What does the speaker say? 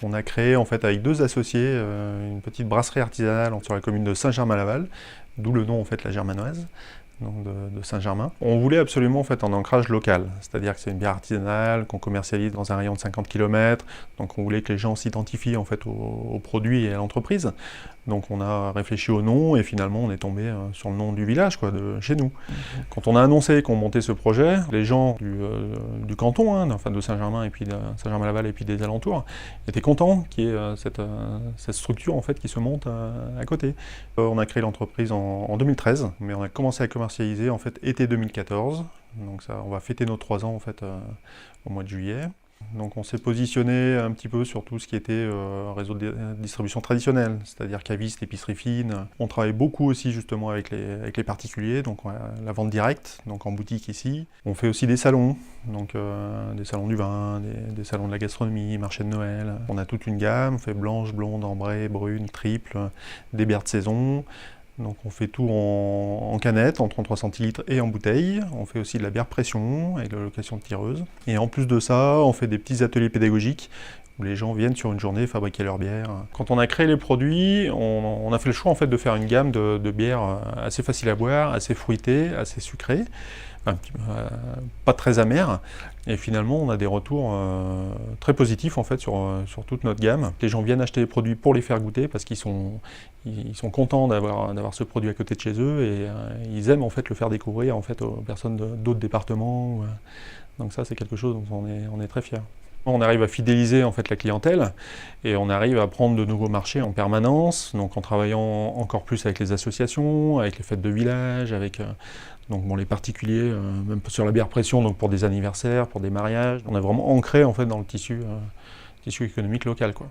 On a créé en fait avec 2 associés une petite brasserie artisanale sur la commune de Saint-Germain-Laval, d'où le nom en fait la Germanoise. Donc de Saint-Germain. On voulait absolument en fait un ancrage local, c'est-à-dire que c'est une bière artisanale qu'on commercialise dans un rayon de 50 km, donc on voulait que les gens s'identifient en fait au produit et à l'entreprise. Donc on a réfléchi au nom et finalement on est tombé sur le nom du village, quoi, de chez nous. Quand on a annoncé qu'on montait ce projet, les gens du canton, enfin de Saint-Germain et puis de Saint-Germain-Laval et puis des alentours, étaient contents qu'il y ait cette structure en fait qui se monte à côté. On a créé l'entreprise en 2013, mais on a commencé à commercialiser en fait été 2014. Donc ça, on va fêter nos 3 ans en fait au mois de juillet. Donc on s'est positionné un petit peu sur tout ce qui était réseau de distribution traditionnel, c'est-à-dire cavistes, épiceries fines. On travaille beaucoup aussi justement avec les particuliers, donc la vente directe, donc en boutique ici. On fait aussi des salons, donc des salons du vin, des salons de la gastronomie, marché de Noël. On a toute une gamme, on fait blanche, blonde, ambrée, brune, triple, des bières de saison. Donc on fait tout en canette, en 33 centilitres et en bouteille. On fait aussi de la bière pression avec la location de tireuse. Et en plus de ça, on fait des petits ateliers pédagogiques où les gens viennent sur une journée fabriquer leur bière. Quand on a créé les produits, on a fait le choix en fait de faire une gamme de bières assez facile à boire, assez fruitée, assez sucrée, pas très amère. Et finalement, on a des retours très positifs en fait sur toute notre gamme. Les gens viennent acheter les produits pour les faire goûter parce qu'ils sont contents d'avoir ce produit à côté de chez eux et ils aiment en fait le faire découvrir en fait aux personnes d'autres départements. Donc ça, c'est quelque chose dont on est très fiers. On arrive à fidéliser en fait la clientèle et on arrive à prendre de nouveaux marchés en permanence, donc en travaillant encore plus avec les associations, avec les fêtes de village, avec donc bon, les particuliers, même sur la bière pression, donc pour des anniversaires, pour des mariages. On est vraiment ancré en fait dans le tissu économique local, quoi.